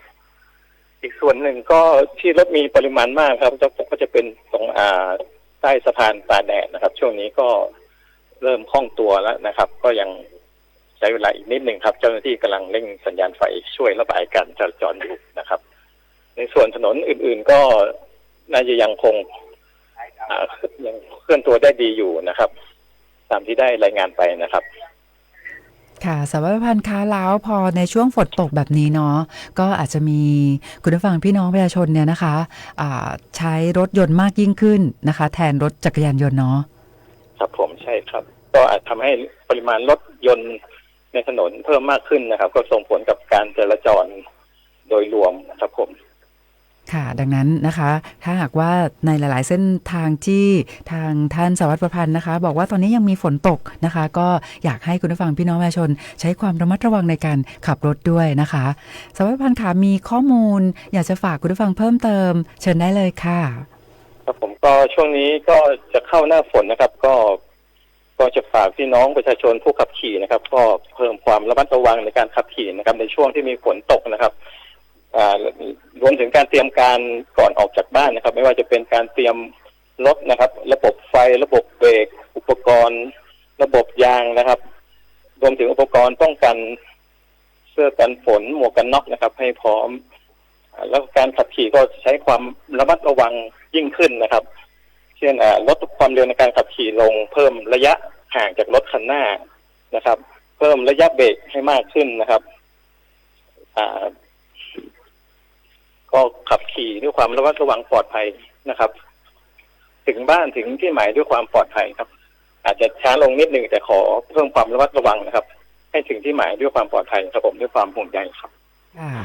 อีกส่วนหนึ่งก็ที่รถมีปริมาณมากครับก็จะเป็นตรงใต้สะพานตาแดดนะครับช่วงนี้ก็เริ่มคล่องตัวแล้วนะครับก็ยังใช้เวลาอีกนิดหนึ่งครับเจ้าหน้าที่กำลังเร่งสัญญาณไฟช่วยระบายการจราจรอยู่นะครับในส่วนถนนอื่นๆก็น่าจะยังคงยังเคลื่อนตัวได้ดีอยู่นะครับตามที่ได้รายงานไปนะครับค่ะสวัสดิพันธ์คะแล้วพอในช่วงฝนตกแบบนี้เนาะก็อาจจะมีคุณผู้ฟังพี่น้องประชาชนเนี่ยนะคะใช้รถยนต์มากยิ่งขึ้นนะคะแทนรถจักรยานยนต์เนาะครับผมใช่ครับก็อาจทำให้ปริมาณรถยนต์ในถนนเพิ่มมากขึ้นนะครับก็ส่งผลกับการจราจรโดยรวมครับผมค่ะดังนั้นนะคะถ้าหากว่าในหลายๆเส้นทางที่ทางท่านสวัสดิ์ประพันธ์นะคะบอกว่าตอนนี้ยังมีฝนตกนะคะก็อยากให้คุณผู้ฟังพี่น้องประชาชนใช้ความระมัดระวังในการขับรถด้วยนะคะสวัสดิ์ประพันธ์ค่ะมีข้อมูลอยากจะฝากคุณผู้ฟังเพิ่มเติมเชิญได้เลยค่ะครับผมก็ช่วงนี้ก็จะเข้าหน้าฝนนะครับก็จะฝากพี่น้องประชาชนผู้ขับขี่นะครับก็เพิ่มความระมัดระวังในการขับขี่นะครับในช่วงที่มีฝนตกนะครับรวมถึงการเตรียมการก่อนออกจากบ้านนะครับไม่ว่าจะเป็นการเตรียมรถนะครับระบบไฟระบบเบรกอุปกรณ์ระบบยางนะครับรวมถึงอุปกรณ์ป้องกันเสื้อกันฝนหมวกกันน็อกนะครับให้พร้อมแล้วการขับขี่ก็ใช้ความระมัดระวังยิ่งขึ้นนะครับเช่นลดความเร็วในการขับขี่ลงเพิ่มระยะห่างจากรถคันหน้านะครับเพิ่มระยะเบรกให้มากขึ้นนะครับก็ขับขี่ด้วยความระมัดระวังปลอดภัยนะครับถึงบ้านถึงที่หมายด้วยความปลอดภัยครับอาจจะช้าลงนิดนึงแต่ขอเพิ่มความระมัดระวังนะครับให้ถึงที่หมายด้วยความปลอดภัยครับผมด้วยความห่วงใยครับ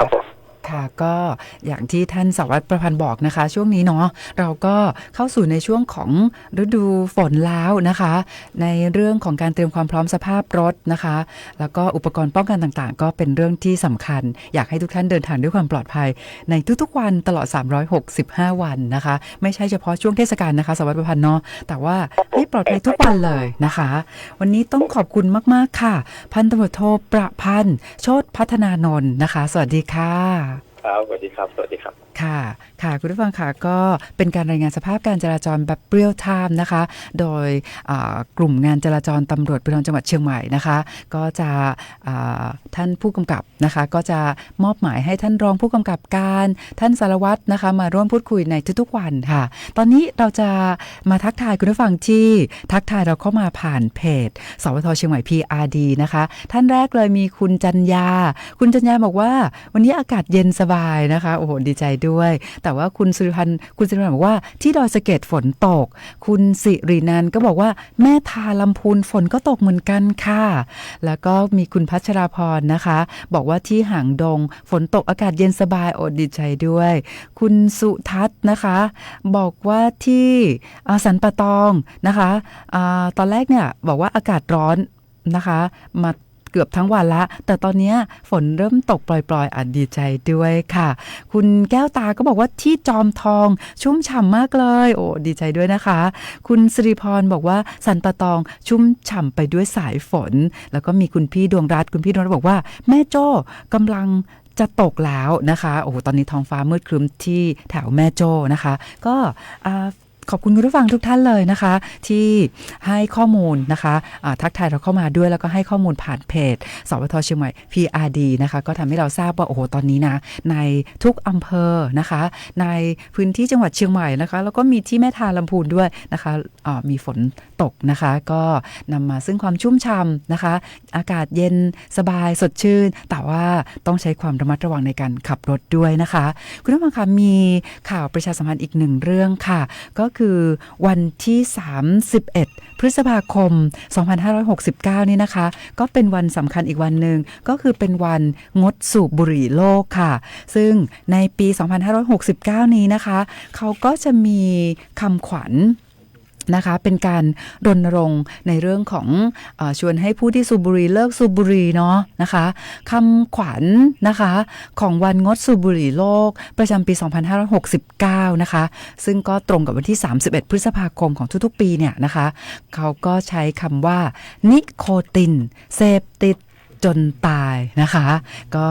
ครับผมค่ะก็อย่างที่ท่านสวัสดิ์ประพันธ์บอกนะคะช่วงนี้เนาะเราก็เข้าสู่ในช่วงของฤดูฝนแล้วนะคะในเรื่องของการเตรียมความพร้อมสภาพรถนะคะแล้วก็อุปกรณ์ป้องกันต่างๆก็เป็นเรื่องที่สำคัญอยากให้ทุกท่านเดินทางด้วยความปลอดภัยในทุกๆวันตลอด365วันนะคะไม่ใช่เฉพาะช่วงเทศกาลนะคะสวัสดิ์ประพันธ์เนาะแต่ว่าให้ปลอดภัยทุกวันเลยนะคะวันนี้ต้องขอบคุณมากๆค่ะพันตำรวจโทประพันธ์โชติพัฒนานนท์นะคะสวัสดีค่ะครับสวัสดีครับสวัสดีครับ ค่ะคุณผู้ฟังค่ะก็เป็นการรายงานสภาพการจราจรแบบเรียลไทม์นะคะโดยกลุ่มงานจราจรตำรวจภูธรจังหวัดเชียงใหม่นะคะก็จะท่านผู้กำกับนะคะก็จะมอบหมายให้ท่านรองผู้กำกับการท่านสารวัตรนะคะมาร่วมพูดคุยในทุกๆวันค่ะตอนนี้เราจะมาทักทายคุณผู้ฟังที่ทักทายเราเข้ามาผ่านเพจสวทเชียงใหม่ PRD นะคะท่านแรกเลยมีคุณจัญญาบอกว่าวันนี้อากาศเย็นสบายนะคะโอ้โหดีใจด้วยแต่ว่าคุณสุริพันธ์บอกว่าที่ดอยสะเก็ดฝนตกคุณสิรินันท์ก็บอกว่าแม่ทาลำพูนฝนก็ตกเหมือนกันค่ะแล้วก็มีคุณพัชราพรนะคะบอกว่าที่หางดงฝนตกอากาศเย็นสบายโอ้ดีใจด้วยคุณสุทัศน์นะคะบอกว่าที่สันป่าตองนะคะตอนแรกเนี่ยบอกว่าอากาศร้อนนะคะมาเกือบทั้งวันละแต่ตอนนี้ฝนเริ่มตกปล่อยๆดีใจด้วยค่ะคุณแก้วตาก็บอกว่าที่จอมทองชุ่มฉ่ำมากเลยโอ้ดีใจด้วยนะคะคุณสิริพรบอกว่าสันป่าตองชุ่มฉ่ำไปด้วยสายฝนแล้วก็มีคุณพี่ดวงรัตน์บอกว่าแม่โจ้กำลังจะตกแล้วนะคะโอ้ตอนนี้ท้องฟ้ามืดครึ้มที่แถวแม่โจ้นะคะก็ขอบคุณคุณผู้ฟังทุกท่านเลยนะคะที่ให้ข้อมูลนะคะทักทายเราเข้ามาด้วยแล้วก็ให้ข้อมูลผ่านเพจสวทเชียงใหม่ PRD นะคะก็ทำให้เราทราบว่าโอ้โหตอนนี้นะในทุกอำเภอนะคะในพื้นที่จังหวัดเชียงใหม่นะคะแล้วก็มีที่แม่ทาลำพูนด้วยนะคะมีฝนตกนะคะก็นำมาซึ่งความชุ่มฉ่ำนะคะอากาศเย็นสบายสดชื่นแต่ว่าต้องใช้ความระมัดระวังในการขับรถด้วยนะคะคุณผู้ฟังคะมีข่าวประชาสัมพันธ์อีกหนึ่งเรื่องค่ะก็คือวันที่31พฤษภาคม2569นี่นะคะก็เป็นวันสำคัญอีกวันหนึ่งก็คือเป็นวันงดสูบบุหรี่โลกค่ะซึ่งในปี2569นี้นะคะเขาก็จะมีคำขวัญนะคะเป็นการรณรงค์ในเรื่องของชวนให้ผู้ที่สูบบุหรี่เลิกสูบบุหรี่เนาะนะคะคำขวัญนะคะของวันงดสูบบุหรี่โลกประจำปี2569นะคะซึ่งก็ตรงกับวันที่31พฤษภาคมของทุกๆปีเนี่ยนะคะเขาก็ใช้คำว่านิโคตินเสพติดจนตายนะคะก็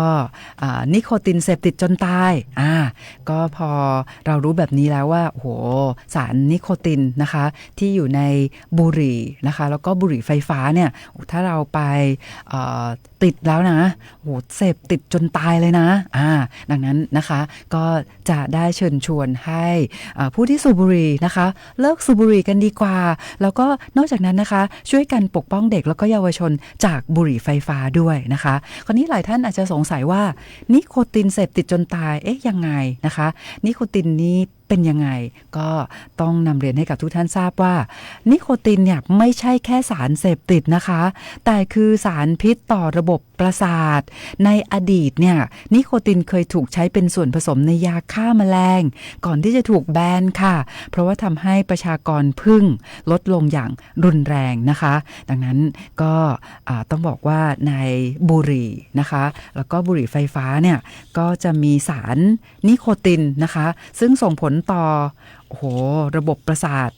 นิโคตินเสพติดจนตายก็พอเรารู้แบบนี้แล้วว่าโอ้โหสารนิโคตินนะคะที่อยู่ในบุหรี่นะคะแล้วก็บุหรี่ไฟฟ้าเนี่ยถ้าเราไปติดแล้วนะโอ้เสพติดจนตายเลยนะดังนั้นนะคะก็จะได้เชิญชวนให้ผู้ที่สูบบุหรี่นะคะเลิกสูบบุหรี่กันดีกว่าแล้วก็นอกจากนั้นนะคะช่วยกันปกป้องเด็กแล้วก็เยาวชนจากบุหรี่ไฟฟ้าด้วยนะคะคราวนี้หลายท่านอาจจะสงสัยว่านิโคตินเสพติดจนตายยังไงนะคะนิโคตินนี้เป็นยังไงก็ต้องนำเรียนให้กับทุกท่านทราบว่านิโคตินเนี่ยไม่ใช่แค่สารเสพติดนะคะแต่คือสารพิษต่อระบบประสาทในอดีตเนี่ยนิโคตินเคยถูกใช้เป็นส่วนผสมในยาฆ่าแมลงก่อนที่จะถูกแบนค่ะเพราะว่าทำให้ประชากรผึ้งลดลงอย่างรุนแรงนะคะดังนั้นก็ต้องบอกว่าในบุหรี่นะคะแล้วก็บุหรี่ไฟฟ้าเนี่ยก็จะมีสารนิโคตินนะคะซึ่งส่งผลต่อระบบประสาท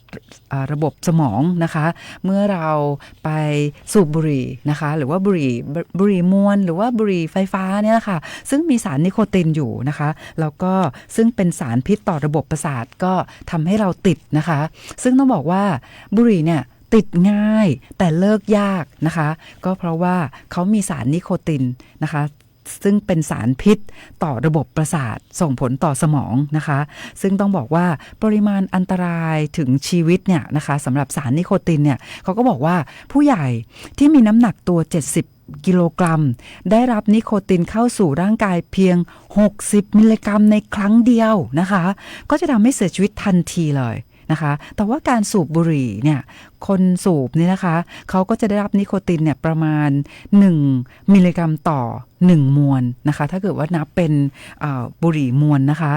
ระบบสมองนะคะเมื่อเราไปสูบบุหรี่นะคะหรือว่าบุหรี่มวนหรือว่าบุหรี่ไฟฟ้าเนี่ยค่ะซึ่งมีสารนิโคตินอยู่นะคะแล้วก็ซึ่งเป็นสารพิษต่อระบบประสาทก็ทำให้เราติดนะคะซึ่งต้องบอกว่าบุหรี่เนี่ยติดง่ายแต่เลิกยากนะคะก็เพราะว่าเขามีสารนิโคตินนะคะซึ่งเป็นสารพิษต่อระบบประสาทส่งผลต่อสมองนะคะซึ่งต้องบอกว่าปริมาณอันตรายถึงชีวิตเนี่ยนะคะสำหรับสารนิโคตินเนี่ยเขาก็บอกว่าผู้ใหญ่ที่มีน้ำหนักตัว70กิโลกรัมได้รับนิโคตินเข้าสู่ร่างกายเพียง60มิลลิกรัมในครั้งเดียวนะคะก็จะทำให้เสียชีวิตทันทีเลยนะคะแต่ว่าการสูบบุหรี่เนี่ยคนสูบนี่นะคะเขาก็จะได้รับนิโคตินเนี่ยประมาณ1มิลลิกรัมต่อ1มวนนะคะถ้าเกิดว่านับเป็นบุหรี่มวนนะคะ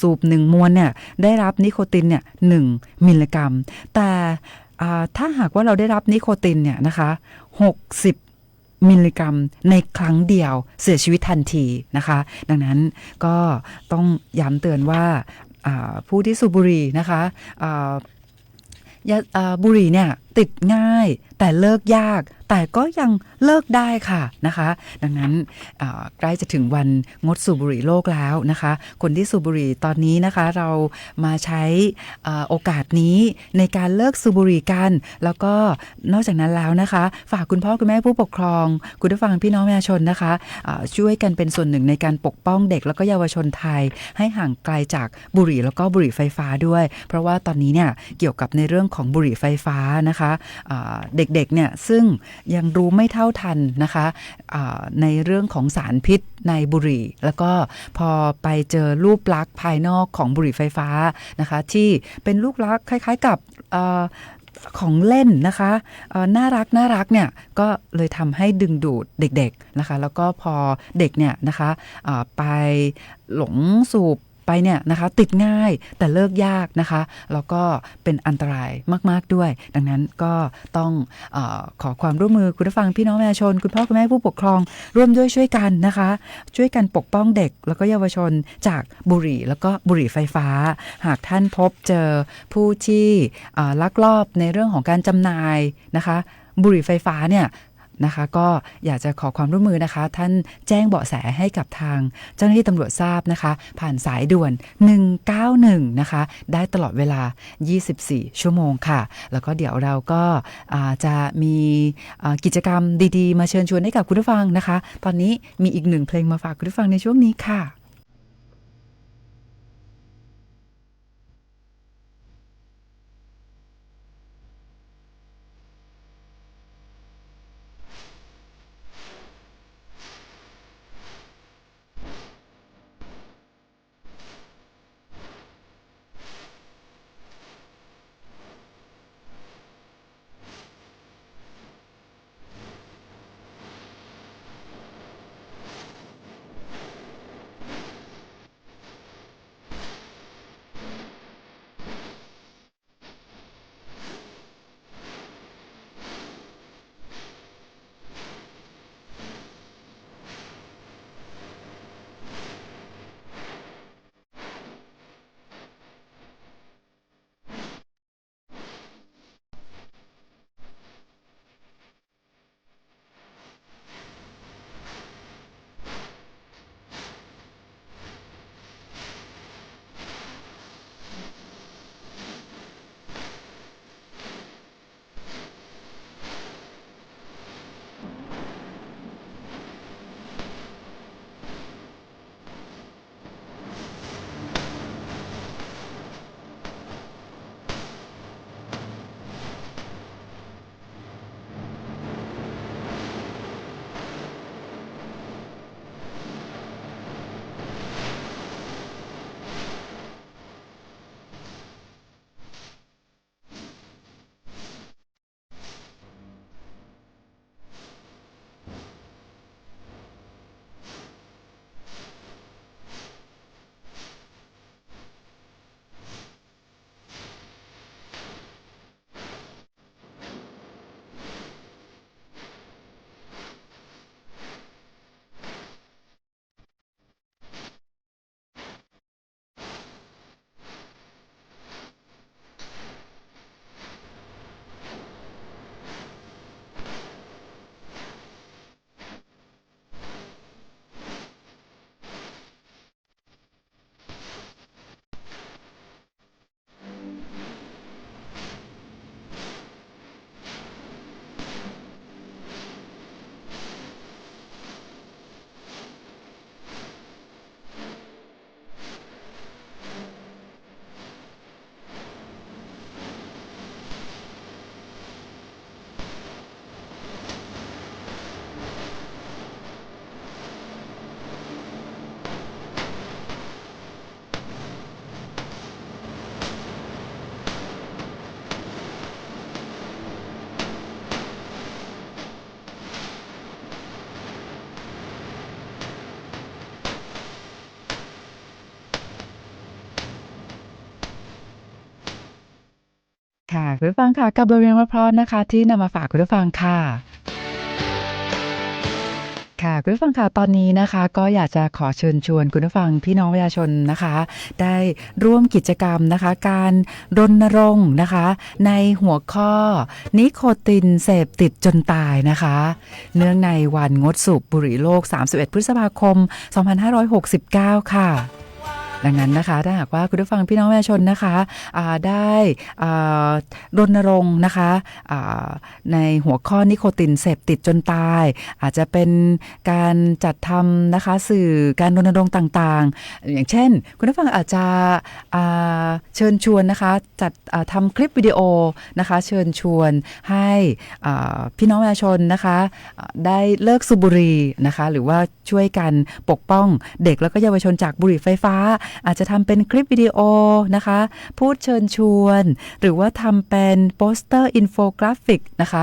สูบ1มวนเนี่ยได้รับนิโคตินเนี่ย1มิลลิกรัมแต่ถ้าหากว่าเราได้รับนิโคตินเนี่ยนะคะ60มิลลิกรัมในครั้งเดียวเสียชีวิตทันทีนะคะดังนั้นก็ต้องย้ำเตือนว่าผู้ที่สูบบุหรี่นะคะบุหรี่เนี่ยติดง่ายแต่เลิกยากแต่ แต่ก็ยังเลิกได้ค่ะนะคะดังนั้นใกล้จะถึงวันงดสูบบุหรี่โลกแล้วนะคะคนที่สูบบุหรี่ตอนนี้นะคะเรามาใช้โอกาสนี้ในการเลิกสูบบุหรี่กันแล้วก็นอกจากนั้นแล้วนะคะฝากคุณพ่อคุณแม่ผู้ปกครองคุณผู้ฟังพี่น้องประชาชนนะคะช่วยกันเป็นส่วนหนึ่งในการปกป้องเด็กแล้วก็เยาวชนไทยให้ห่างไกลจากบุหรี่แล้วก็บุหรี่ไฟฟ้าด้วยเพราะว่าตอนนี้เนี่ยเกี่ยวกับในเรื่องของบุหรี่ไฟฟ้านะคะเด็กๆเนี่ยซึ่งยังรู้ไม่เท่าทันนะคะในเรื่องของสารพิษในบุหรี่แล้วก็พอไปเจอรูปลักษณ์ภายนอกของบุหรี่ไฟฟ้านะคะที่เป็นรูปลักษณ์คล้ายๆกับของเล่นนะคะน่ารักเนี่ยก็เลยทำให้ดึงดูดเด็กๆนะคะแล้วก็พอเด็กเนี่ยนะคะไปหลงสูบไปเนี่ยนะคะติดง่ายแต่เลิกยากนะคะแล้วก็เป็นอันตรายมากๆด้วยดังนั้นก็ต้องขอความร่วมมือคุณผู้ฟังพี่น้องประชาชนคุณพ่อคุณแม่ผู้ปกครองร่วมด้วยช่วยกันนะคะช่วยกันปกป้องเด็กแล้วก็เยาวชนจากบุหรี่แล้วก็บุหรี่ไฟฟ้าหากท่านพบเจอผู้ที่ลักลอบในเรื่องของการจำหน่ายนะคะบุหรี่ไฟฟ้าเนี่ยนะคะก็อยากจะขอความร่วมมือนะคะท่านแจ้งเบาะแสให้กับทางเจ้าหน้าที่ตำรวจทราบนะคะผ่านสายด่วน191นะคะได้ตลอดเวลา24ชั่วโมงค่ะแล้วก็เดี๋ยวเราก็จะมีกิจกรรมดีๆมาเชิญชวนให้กับคุณผู้ฟังนะคะตอนนี้มีอีกหนึ่งเพลงมาฝากคุณผู้ฟังในช่วงนี้ค่ะค่ะคุณผู้ฟังค่ะกับบทเพลงเพราะๆนะคะที่นำมาฝากคุณผู้ฟังค่ะ ค่ะคุณผู้ฟังค่ะตอนนี้นะคะก็อยากจะขอเชิญชวนคุณผู้ฟังพี่น้องประชาชนนะคะได้ร่วมกิจกรรมนะคะการรณรงค์นะคะในหัวข้อนิโคตินเสพติดจนตายนะคะเนื่องในวันงดสูบบุหรี่โลก31พฤษภาคม2569ค่ะดังนั้นนะคะถ้าหากว่าคุณผู้ฟังพี่น้องประชาชนนะคะได้รณรงค์นะคะในหัวข้อนิโคตินเสพติดจนตายอาจจะเป็นการจัดทำนะคะสื่อการรณรงค์ต่างๆอย่างเช่นคุณผู้ฟังอาจจะเชิญชวนนะคะจัดทำคลิปวิดีโอนะคะเชิญชวนให้พี่น้องประชาชนนะคะได้เลิกสูบบุหรี่นะคะหรือว่าช่วยกันปกป้องเด็กแล้วก็เยาวชนจากบุหรี่ไฟฟ้าอาจจะทำเป็นคลิปวิดีโอนะคะพูดเชิญชวนหรือว่าทำเป็นโปสเตอร์อินโฟกราฟิกนะคะ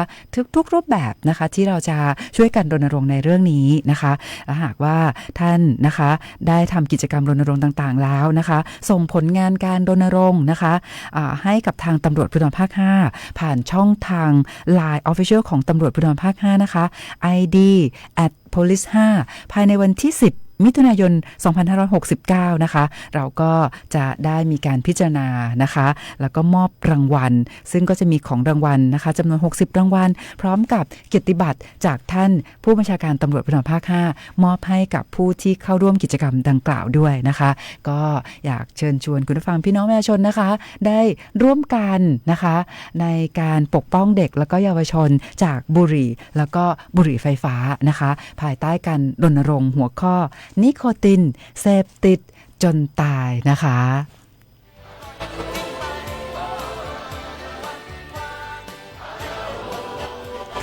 ทุกรูปแบบนะคะที่เราจะช่วยกันรณรงค์ในเรื่องนี้นะคะและหากว่าท่านนะคะได้ทำกิจกรรมรณรงค์ต่างๆแล้วนะคะส่งผลงานการรณรงค์นะคะให้กับทางตำรวจภูธรภาค5ผ่านช่องทาง Line Official ของตำรวจภูธรภาค5นะคะ ID @police 5ภายในวันที่10มิถุนายน 2569 นะคะเราก็จะได้มีการพิจารณานะคะแล้วก็มอบรางวัลซึ่งก็จะมีของรางวัลนะคะจำนวน60รางวัลพร้อมกับเกียรติบัตรจากท่านผู้บัญชาการตำรวจภูธรภาค5มอบให้กับผู้ที่เข้าร่วมกิจกรรมดังกล่าวด้วยนะคะก็อยากเชิญชวนคุณผู้ฟังพี่น้องประชาชนนะคะได้ร่วมกันนะคะในการปกป้องเด็กแล้วก็เยาวชนจากบุหรี่แล้วก็บุหรี่ไฟฟ้านะคะภายใต้การรณรงค์หัวข้อนิโคตินเสพติดจนตายนะคะ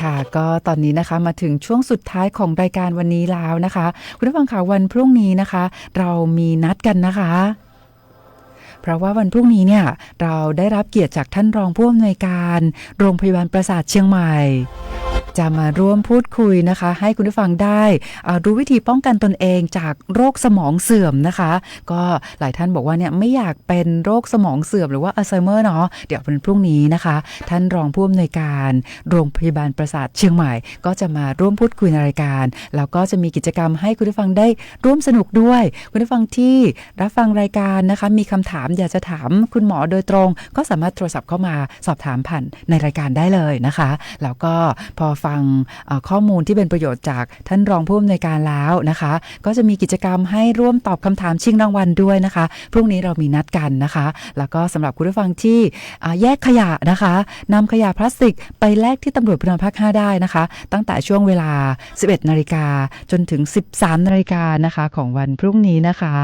ค่ะก็ตอนนี้นะคะมาถึงช่วงสุดท้ายของรายการวันนี้แล้วนะคะคุณผู้ฟังค่ะวันพรุ่งนี้นะคะเรามีนัดกันนะคะเพราะว่าวันพรุ่งนี้เนี่ยเราได้รับเกียรติจากท่านรองผู้อำนวยการโรงพยาบาลปราสาทเชียงใหม่จะมาร่วมพูดคุยนะคะให้คุณผู้ฟังได้รู้วิธีป้องกันตนเองจากโรคสมองเสื่อมนะคะก็หลายท่านบอกว่าเนี่ยไม่อยากเป็นโรคสมองเสื่อมหรือว่าอัลไซเมอร์เนาะเดี๋ยววันพรุ่งนี้นะคะท่านรองผู้อำนวยการโรงพยาบาลปราสาทเชียงใหม่ก็จะมาร่วมพูดคุยในรายการแล้วก็จะมีกิจกรรมให้คุณผู้ฟังได้ร่วมสนุกด้วยคุณผู้ฟังที่รับฟังรายการนะคะมีคำถามอยากจะถามคุณหมอโดยตรงก็สามารถโทรศัพท์เข้ามาสอบถามผ่านในรายการได้เลยนะคะแล้วก็พอฟังข้อมูลที่เป็นประโยชน์จากท่านรองผู้อำนวยการแล้วนะคะก็จะมีกิจกรรมให้ร่วมตอบคำถามชิงรางวัลด้วยนะคะพรุ่งนี้เรามีนัดกันนะคะแล้วก็สำหรับคุณผู้ฟังที่แยกขยะนะคะนำขยะพลาสติกไปแลกที่ตำรวจภูธรภาค5ได้นะคะตั้งแต่ช่วงเวลา 11 นาฬิกาจนถึง 13 นาฬิกานะคะของวันพรุ่งนี้นะคะ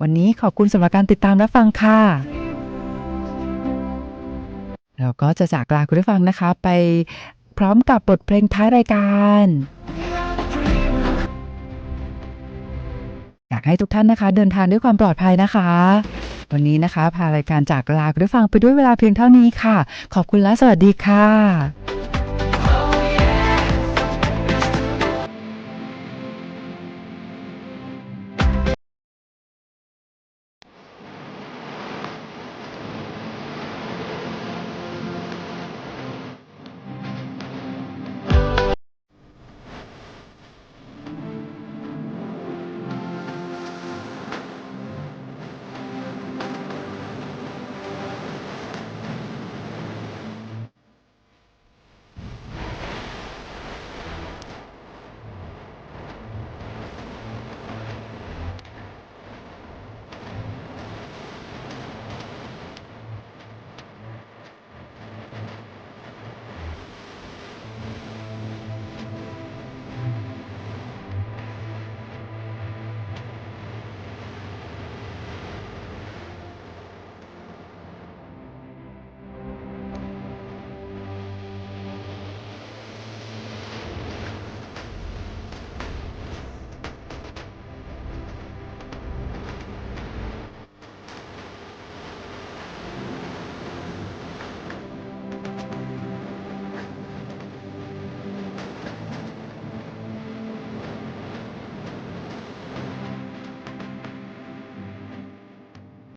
วันนี้ขอบคุณสำหรับการติดตามรับฟังค่ะเราก็จะจากลาคุณผู้ฟังนะคะไปพร้อมกับบทเพลงท้ายรายการอยากให้ทุกท่านนะคะเดินทางด้วยความปลอดภัยนะคะวันนี้นะคะพารายการจากลาคุณผู้ฟังไปด้วยเวลาเพียงเท่านี้ค่ะขอบคุณและสวัสดีค่ะ